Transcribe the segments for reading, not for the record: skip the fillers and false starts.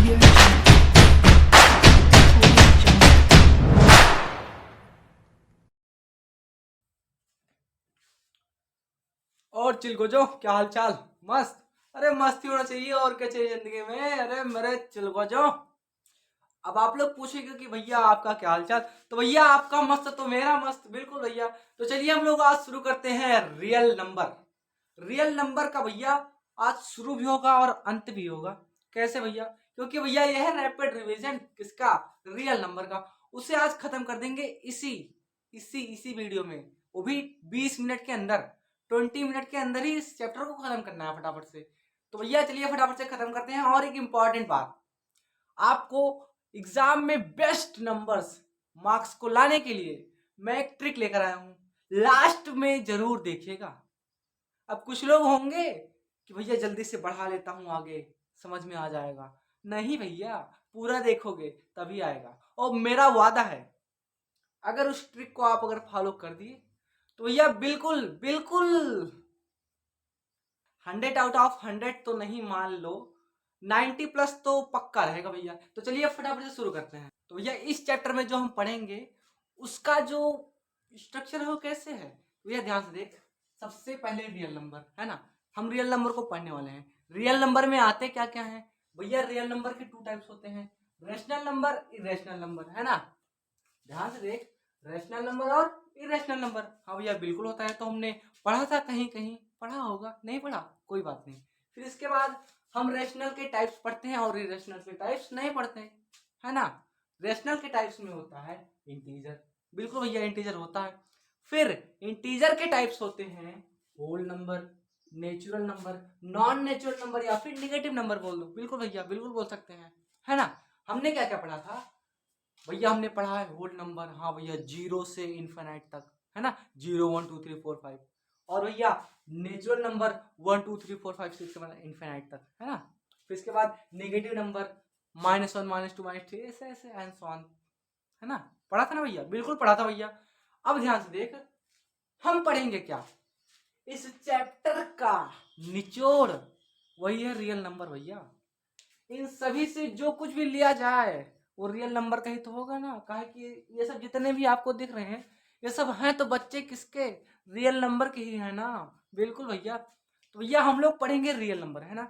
Audio Jungle. Audio Jungle. और चिलको जो क्या हाल चाल। मस्त। अरे मस्ती होना चाहिए और क्या चाहिए जिंदगी में। अरे मेरे चिलको जो अब आप लोग पूछेंगे कि भैया आपका क्या हाल चाल, तो भैया आपका मस्त तो मेरा मस्त, बिल्कुल भैया। तो चलिए हम लोग आज शुरू करते हैं रियल नंबर। रियल नंबर का भैया आज शुरू भी होगा और अंत भी होगा। कैसे भैया? क्योंकि भैया यह है रैपिड रिवीजन किसका, रियल नंबर का। उसे आज खत्म कर देंगे इसी इसी इसी वीडियो में, वो भी 20 मिनट के अंदर, 20 मिनट के अंदर ही इस चैप्टर को खत्म करना है फटाफट से। तो भैया चलिए फटाफट से खत्म करते हैं। और एक इंपॉर्टेंट बात, आपको एग्जाम में बेस्ट नंबर्स मार्क्स को लाने के लिए मैं एक ट्रिक लेकर आया हूं, लास्ट में जरूर देखिएगा। अब कुछ लोग होंगे कि भैया जल्दी से बढ़ा लेता हूं आगे, समझ में आ जाएगा। नहीं भैया, पूरा देखोगे तभी आएगा। और मेरा वादा है, अगर उस ट्रिक को आप अगर फॉलो कर दिए तो भैया बिल्कुल बिल्कुल 100 आउट ऑफ 100 तो नहीं, मान लो 90 प्लस तो पक्का रहेगा भैया। तो चलिए फटाफट से शुरू करते हैं। तो भैया इस चैप्टर में जो हम पढ़ेंगे उसका जो स्ट्रक्चर है वो कैसे है, भैया ध्यान से देख। सबसे पहले रियल नंबर है ना, हम रियल नंबर को पढ़ने वाले हैं। रियल नंबर में आते क्या क्या है भैया? रियल नंबर के 2 टाइप्स होते हैं, रेशनल नंबर, इरेशनल नंबर, है ना। ध्यान से देख, रैशनल नंबर और इरेशनल नंबर। हाँ भैया बिल्कुल होता है, तो हमने पढ़ा था, कहीं कहीं पढ़ा होगा, नहीं पढ़ा कोई बात नहीं। फिर इसके बाद हम रैशनल के टाइप्स पढ़ते हैं और इरेशनल के टाइप्स नहीं पढ़ते, है ना। रैशनल के टाइप्स में होता है इंटीजर, बिल्कुल भैया इंटीजर होता है। फिर इंटीजर के टाइप्स होते हैं whole number, natural number, non natural number, या फिर निगेटिव नंबर बोल दो, बिल्कुल भैया बिल्कुल बोल सकते हैं, है ना। हमने क्या क्या पढ़ा था भैया? हमने पढ़ा है होल नंबर, हाँ भैया, 0 से इन्फिनाइट तक, है ना। 0 1 2 3 4 5। और भैया नेचुरल नंबर 1 2 3 4 5 6 7 इन्फिनाइट तक, है ना। फिर इसके बाद नेगेटिव नंबर -1 -2 -3 ऐसे ऐसे एंड सो ऑन, है ना। पढ़ा था ना भैया, बिल्कुल पढ़ा था भैया। अब ध्यान से देख, हम पढ़ेंगे क्या इस चैप्टर का निचोड़, वही है रियल नंबर भैया। इन सभी से जो कुछ भी लिया जाए वो रियल नंबर का ही तो होगा ना। काहे कि ये सब जितने भी आपको दिख रहे हैं ये सब हैं तो बच्चे किसके, रियल नंबर के ही है ना, बिल्कुल भैया। तो भैया हम लोग पढ़ेंगे रियल नंबर, है ना।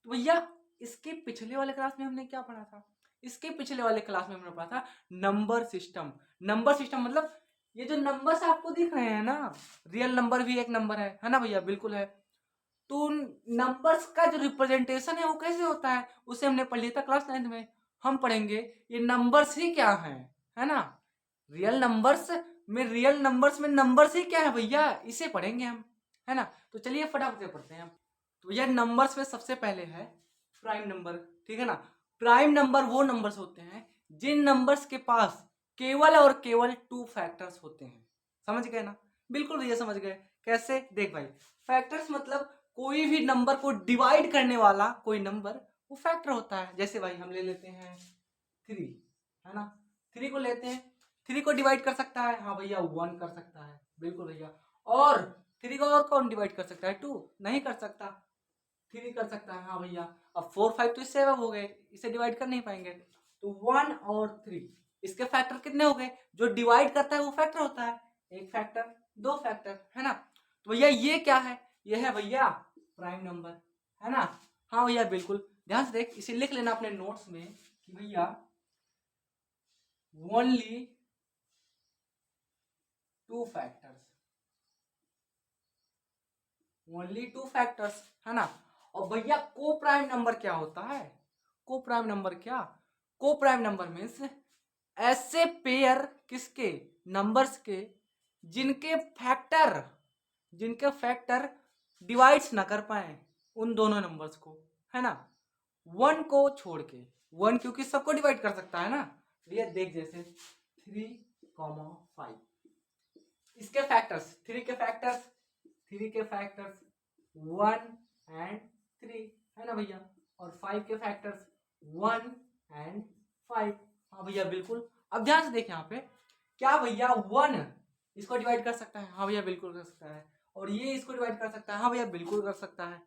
तो भैया इसके पिछले वाले क्लास में हमने क्या पढ़ा था? इसके पिछले वाले क्लास में हमने पढ़ा था नंबर सिस्टम। नंबर सिस्टम मतलब ये जो नंबर्स आपको दिख रहे हैं ना, रियल नंबर भी एक नंबर है ना भैया, बिल्कुल है। तो नंबर्स का जो रिप्रेजेंटेशन है वो कैसे होता है उसे हमने पढ़ लिया था क्लास 9th में। हम पढ़ेंगे ये नंबर्स ही क्या है ना। रियल नंबर्स में नंबर्स ही क्या है भैया, इसे पढ़ेंगे हम, है ना। तो चलिए फटाफट से पढ़ते हैं हम। तो यह नंबर्स में सबसे पहले है प्राइम नंबर, ठीक है ना। प्राइम नंबर वो नंबर्स होते हैं जिन नंबर्स के पास केवल और केवल 2 फैक्टर्स होते हैं। समझ गए ना, बिल्कुल भैया समझ गए। कैसे? देख भाई, फैक्टर्स मतलब कोई भी नंबर को डिवाइड करने वाला कोई नंबर वो फैक्टर होता है। जैसे भाई हम ले लेते हैं 3, है ना। 3 को लेते हैं, 3 को डिवाइड कर सकता है, हाँ भैया 1 कर सकता है, बिल्कुल भैया। और 3 को और कौन डिवाइड कर सकता है? 2 नहीं कर सकता, 3 कर सकता है, हाँ भैया। अब 4 5 तो इससे अब हो गए, इसे डिवाइड कर नहीं पाएंगे। तो 1 और 3 इसके फैक्टर कितने हो गए? जो डिवाइड करता है वो फैक्टर होता है, एक फैक्टर, 2 फैक्टर, है ना। तो भैया ये क्या है? ये है भैया प्राइम नंबर, है ना। हाँ भैया बिल्कुल, ध्यान से देख, इसे लिख लेना अपने नोट्स में कि भैया ओनली 2 फैक्टर्स, ओनली 2 फैक्टर्स, है ना। और भैया को प्राइम नंबर क्या होता है? को प्राइम नंबर क्या, को प्राइम नंबर मीन्स ऐसे पेयर किसके, नंबर्स के जिनके फैक्टर डिवाइड्स ना कर पाए उन दोनों नंबर्स को, है ना। 1 को छोड़ के, 1 क्योंकि सबको डिवाइड कर सकता है ना। भैया देख, जैसे 3, 5 इसके फैक्टर्स, 3 के फैक्टर्स 1 एंड 3, है ना भैया। और 5 के फैक्टर्स 1 एंड 5, हाँ भैया बिल्कुल। अब ध्यान से देख यहाँ पे, क्या भैया 1 इसको डिवाइड कर सकता है? हाँ भैया बिल्कुल कर सकता है। और ये इसको डिवाइड कर सकता है? हाँ भैया बिल्कुल कर सकता है।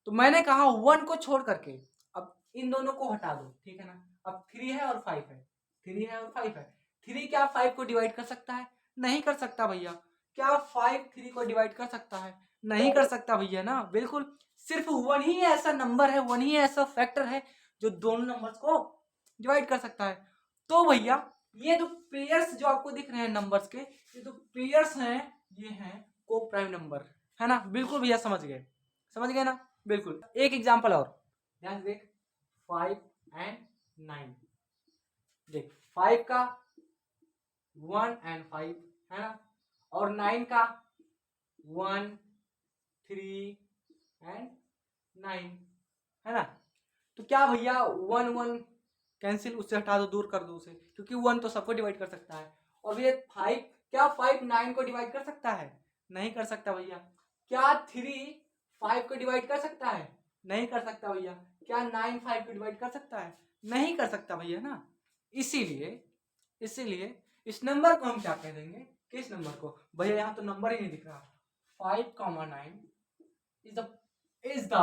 तो मैंने कहा 1 को छोड़ करके, अब इन दोनों को हटा दो, ठीक है ना। अब 3 है और 5 है, 3 है और 5 है। 3 क्या 5 को डिवाइड कर सकता है? नहीं कर सकता भैया। क्या 5 3 को डिवाइड कर सकता है? नहीं कर सकता भैया ना, बिल्कुल। सिर्फ 1 ही ऐसा नंबर है, 1 ही ऐसा फैक्टर है जो दोनों नंबर्स को डिवाइड कर सकता है। तो भैया ये जो पेयर्स जो आपको दिख रहे हैं नंबर्स के, ये जो पेयर्स हैं ये हैं को प्राइम नंबर, है ना। बिल्कुल भैया समझ गए, समझ गए ना, बिल्कुल। एक एग्जांपल और ध्यान से देख, 5 एंड 9। देख 5 का 1 एंड 5 है ना, और 9 का 1 3 एंड 9 है ना। तो क्या भैया 1 1 कैंसिल, उससे हटा दो, दूर कर दो उसे, क्योंकि 1 तो सबको डिवाइड कर सकता है। और भैया 5, क्या 5 9 को डिवाइड कर सकता है? नहीं कर सकता भैया। क्या 3 5 को डिवाइड कर सकता है? नहीं कर सकता भैया। क्या 9 5 को डिवाइड कर सकता है? नहीं कर सकता भैया ना। इसीलिए इस नंबर को हम क्या कह देंगे? किस नंबर को भैया? यहाँ तो नंबर ही नहीं दिख रहा। 5, 9 इज द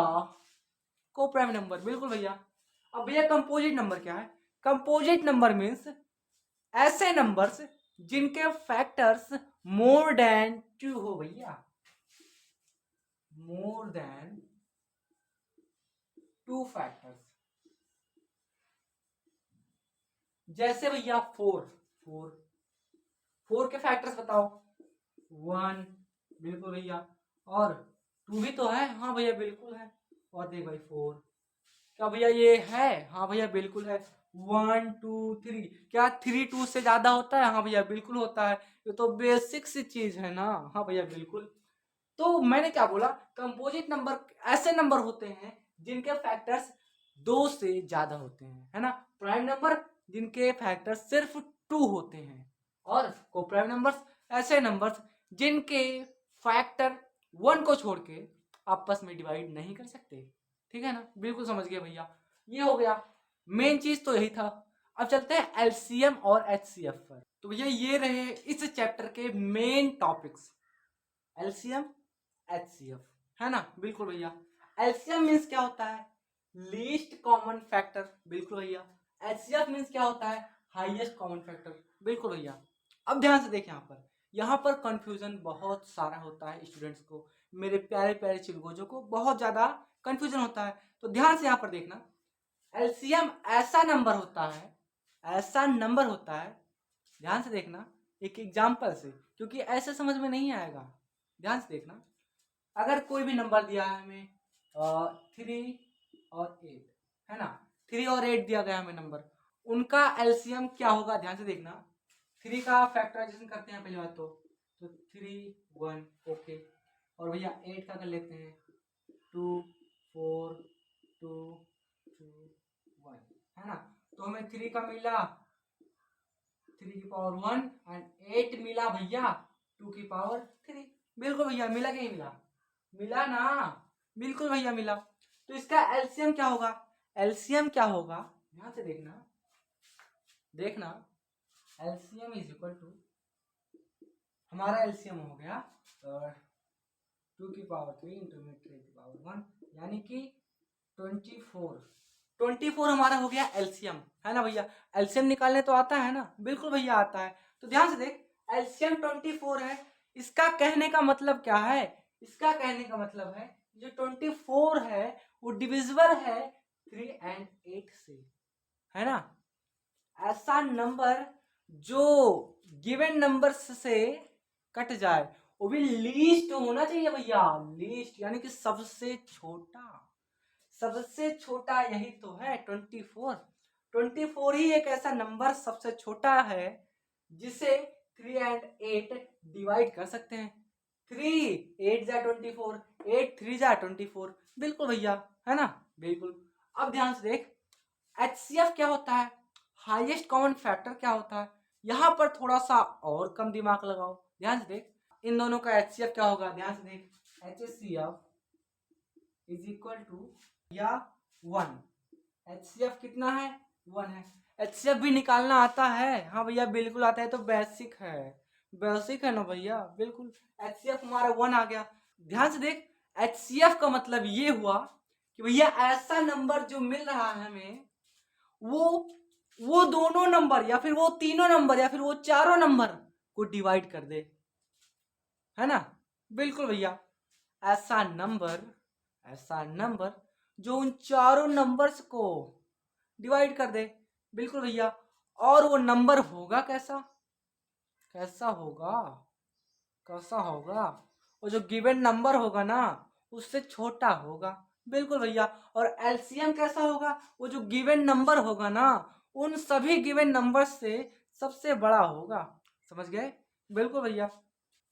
को प्राइम नंबर, बिल्कुल भैया। अब भैया कंपोजिट नंबर क्या है? कंपोजिट नंबर मीन्स ऐसे नंबर्स जिनके फैक्टर्स मोर देन 2 हो भैया, मोर देन 2 फैक्टर्स। जैसे भैया 4 के फैक्टर्स बताओ। 1 बिल्कुल भैया, और 2 भी तो है, हाँ भैया बिल्कुल है। और देख भाई 4, क्या भैया ये है? हाँ भैया बिल्कुल है। 1 2 3, क्या 3 2 से ज्यादा होता है? हाँ भैया बिल्कुल होता है। ये तो बेसिक सी चीज है ना। हाँ भैया बिल्कुल। तो मैंने क्या बोला? कंपोजिट नंबर ऐसे नंबर होते हैं जिनके फैक्टर्स 2 से ज्यादा होते हैं, है ना। प्राइम नंबर जिनके फैक्टर्स सिर्फ 2 होते हैं, और को प्राइम नंबर्स ऐसे नंबर्स जिनके फैक्टर 1 को छोड़ के आपस में डिवाइड नहीं कर सकते, ठीक है ना। बिल्कुल समझ गए भैया। ये हो गया, मेन चीज तो यही था। अब चलते हैं एलसीएम और एचसीएफ पर। तो भैया ये रहे इस चैप्टर के मेन टॉपिक्स, एलसीएम एचसीएफ, है ना। बिल्कुल भैया। एलसीएम मीन्स क्या होता है? लीस्ट कॉमन फैक्टर, बिल्कुल भैया। एचसीएफ मीन्स क्या होता है? हाईएस्ट कॉमन फैक्टर, बिल्कुल भैया। अब ध्यान से देखें, यहाँ पर कंफ्यूजन बहुत सारा होता है स्टूडेंट्स को, मेरे प्यारे प्यारे चिलगोजों को बहुत ज्यादा कंफ्यूजन होता है। तो ध्यान से यहाँ पर देखना, एलसीएम ऐसा नंबर होता है, ऐसा नंबर होता है, ध्यान से देखना एक एग्जाम्पल से, क्योंकि ऐसे समझ में नहीं आएगा। ध्यान से देखना, अगर कोई भी नंबर दिया है हमें 3 और 8, है ना, 3 और 8 दिया गया हमें नंबर, उनका एलसीएम क्या होगा? ध्यान से देखना। 3 का फैक्टराइजेशन करते हैं पहले बात तो 3 1 ओके, और भैया 8 का कर लेते हैं 2 4 2 2 1, है ना। तो हमें 3 का मिला 3 की पावर 1 एंड 8 मिला भैया 2 की पावर 3। बिल्कुल भैया, मिला कि नहीं मिला? मिला ना, बिल्कुल भैया मिला। तो इसका एलसीएम क्या होगा? एलसीएम क्या होगा? ध्यान से देखना, देखना एलसीएम इज इक्वल टू, हमारा एलसीएम हो गया 2 की पावर 3 इंटू 3 की पावर 1, यानी कि 24 हमारा हो गया एलसीएम, है ना भैया। एलसीएम निकालने तो आता है ना? बिल्कुल भैया आता है। तो ध्यान से देख, एलसीएम 24 है। इसका कहने का मतलब क्या है? इसका कहने का मतलब है जो 24 है वो डिविजिबल है 3 एंड 8 से, है ना। ऐसा नंबर जो गिवन नंबर्स से कट जाए, वो भी लीस्ट होना चाहिए भैया, लीस्ट यानी कि सबसे छोटा। सबसे छोटा यही तो है 24। 24 ही एक ऐसा नंबर सबसे छोटा है जिसे 3 एंड 8 डिवाइड कर सकते हैं। 3 8 जा 24, 8 3 जा 24, बिल्कुल भैया, है ना। बिल्कुल। अब ध्यान से देख, एचसीएफ क्या होता है? हाईएस्ट कॉमन फैक्टर क्या होता है? यहाँ पर थोड़ा सा और कम दिमाग लगाओ, ध्यान से देख, इन दोनों का एचसीएफ क्या होगा? ध्यान से देख, एचसीएफ इज इक्वल टू या 1। एचसीएफ कितना है? 1 है। एचसीएफ भी निकालना आता है? हाँ भैया बिल्कुल आता है, तो बेसिक है, बेसिक है ना भैया, बिल्कुल। एचसीएफ हमारा 1 आ गया। ध्यान से देख, एचसीएफ का मतलब ये हुआ कि भैया ऐसा नंबर जो मिल रहा है हमें वो दोनों नंबर या फिर वो तीनों नंबर या फिर वो चारों नंबर को डिवाइड कर दे, है ना। बिल्कुल भैया, ऐसा नंबर जो उन चारों नंबर्स को डिवाइड कर दे। बिल्कुल भैया, और वो नंबर होगा कैसा होगा वो जो गिवन नंबर होगा ना उससे छोटा होगा। बिल्कुल भैया, और एलसीएम कैसा होगा, वो जो गिवन नंबर होगा ना उन सभी गिवन नंबर से सबसे बड़ा होगा। समझ गए? बिल्कुल भैया।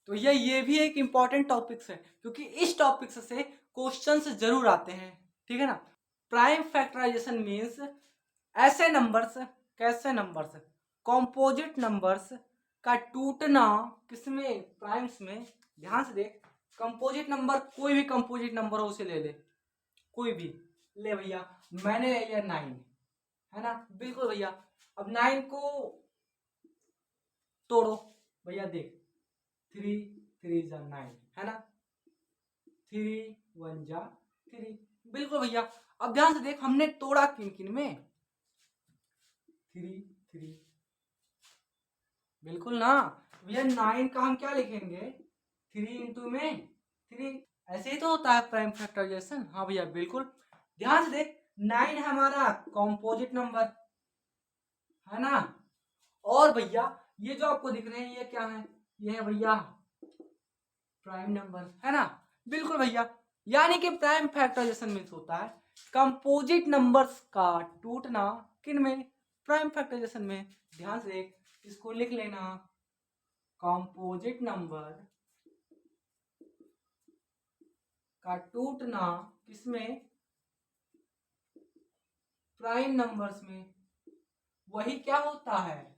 तो ये भी एक इम्पॉर्टेंट टॉपिक्स है क्योंकि इस टॉपिक्स से क्वेश्चंस जरूर आते हैं, ठीक है ना। प्राइम फैक्टराइजेशन मीन्स ऐसे नंबर्स, कैसे नंबर्स, कॉम्पोजिट नंबर्स का टूटना किसमें, प्राइम्स में। ध्यान से देख, कंपोजिट नंबर, कोई भी कंपोजिट नंबर हो उसे ले ले, कोई भी ले भैया। मैंने ले लिया 9, है ना। बिल्कुल भैया, अब 9 को तोड़ो भैया, देख 3 3 जा 9, है ना, 3 1 जा 3। बिल्कुल भैया, अब ध्यान से देख हमने तोड़ा किन किन में, 3 3। बिल्कुल ना भैया, 9 का हम क्या लिखेंगे, 3 इंटू में 3। ऐसे ही तो होता है प्राइम फैक्टराइजेशन। हाँ भैया बिल्कुल, ध्यान से देख 9 है हमारा कॉम्पोजिट नंबर, है ना। और भैया ये जो आपको दिख रहे हैं ये क्या है, ये है भैया प्राइम नंबर, है ना। बिल्कुल भैया, यानी कि प्राइम फैक्टराइजेशन मीन्स होता है कंपोजिट नंबर्स का टूटना किन में, प्राइम फैक्टराइजेशन में। ध्यान से देख, इसको लिख लेना, कंपोजिट नंबर का टूटना किसमें, प्राइम नंबर्स में। वही क्या होता है,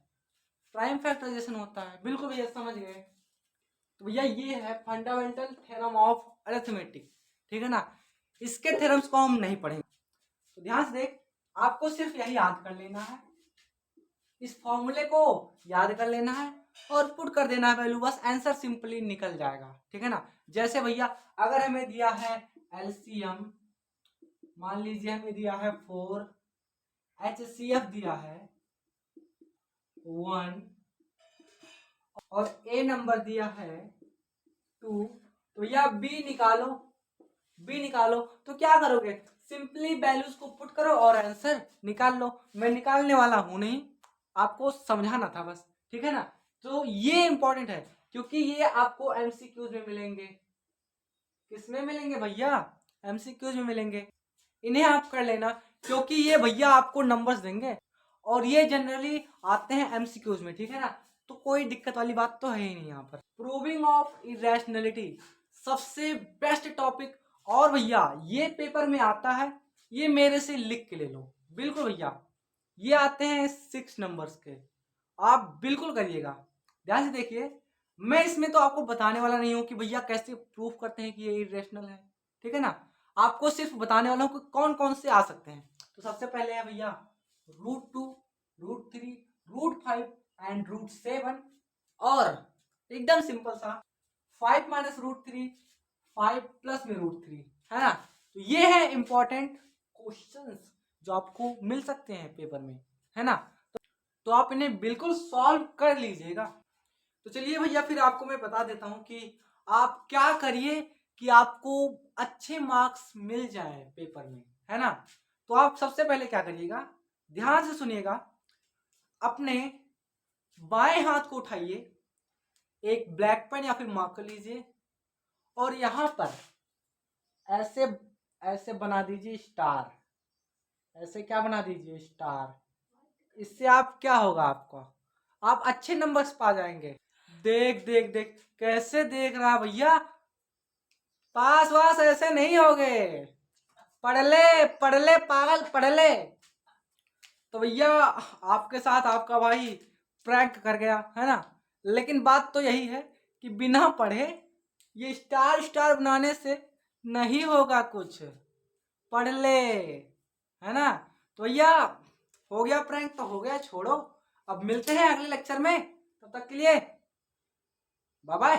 प्राइम फैक्टराइजेशन होता है। बिल्कुल भैया, समझ गए। तो भैया ये है फंडामेंटल थ्योरम ऑफ अरिथमेटिक, ठीक है ना। इसके थ्योरम्स को हम नहीं पढ़ेंगे, तो ध्यान से देख, आपको सिर्फ यही याद कर लेना है, इस फॉर्मूले को याद कर लेना है और पुट कर देना है वैल्यू, बस आंसर सिंपली निकल जाएगा, ठीक है ना। जैसे भैया अगर हमें दिया है एलसीएम, मान लीजिए हमें दिया है 4, एचसीएफ दिया है 1 और ए नंबर दिया है 2, तो भैया बी निकालो। तो क्या करोगे, सिंपली वैल्यूज को पुट करो और आंसर निकाल लो। मैं निकालने वाला हूं नहीं, आपको समझाना था बस, ठीक है ना। तो ये इंपॉर्टेंट है क्योंकि ये आपको एमसीक्यूज में मिलेंगे। किसमें मिलेंगे भैया, एमसीक्यूज में मिलेंगे। इन्हें आप कर लेना क्योंकि ये भैया आपको नंबर्स देंगे और ये जनरली आते हैं एमसीक्यूज में, ठीक है ना। तो कोई दिक्कत वाली बात तो है ही नहीं यहाँ पर। प्रूविंग ऑफ इरेशनलिटी सबसे बेस्ट टॉपिक, और भैया ये पेपर में आता है, ये मेरे से लिख के ले लो। बिल्कुल भैया, ये आते हैं 6 नंबर्स के, आप बिल्कुल करिएगा। ध्यान से देखिए, मैं इसमें तो आपको बताने वाला नहीं हूँ कि भैया कैसे प्रूफ करते हैं कि ये इरेशनल है, ठीक है ना। आपको सिर्फ बताने वाला हूँ कि कौन कौन से आ सकते हैं। तो सबसे पहले है भैया √2, √3, √5 एंड √7, और एकदम सिंपल सा 5 माइनस √3, 5 प्लस में √3, है ना। तो ये है इंपॉर्टेंट क्वेश्चंस जो आपको मिल सकते हैं पेपर में, है ना। तो आप इन्हें बिल्कुल सॉल्व कर लीजिएगा। तो चलिए भैया फिर आपको मैं बता देता हूँ कि आप क्या करिए कि आपको अच्छे मार्क्स मिल जाए पेपर में, है ना। तो आप सबसे पहले क्या करिएगा, ध्यान से सुनिएगा, अपने बाएं हाथ को उठाइए, एक ब्लैक पेन या फिर मार्कर लीजिए और यहाँ पर ऐसे ऐसे बना दीजिए स्टार, ऐसे क्या बना दीजिए स्टार। इससे आप क्या होगा, आपका आप अच्छे नंबर्स पा जाएंगे। देख देख देख कैसे देख रहा भैया, पास वास ऐसे नहीं हो गए, पढ़ ले पागल, पढ़ ले। तो भैया आपके साथ आपका भाई प्रैंक कर गया, है ना। लेकिन बात तो यही है कि बिना पढ़े ये स्टार स्टार बनाने से नहीं होगा कुछ, पढ़ ले, है ना। तो भैया हो गया प्रैंक तो हो गया, छोड़ो, अब मिलते हैं अगले लेक्चर में, तब तक के लिए बाय बाय।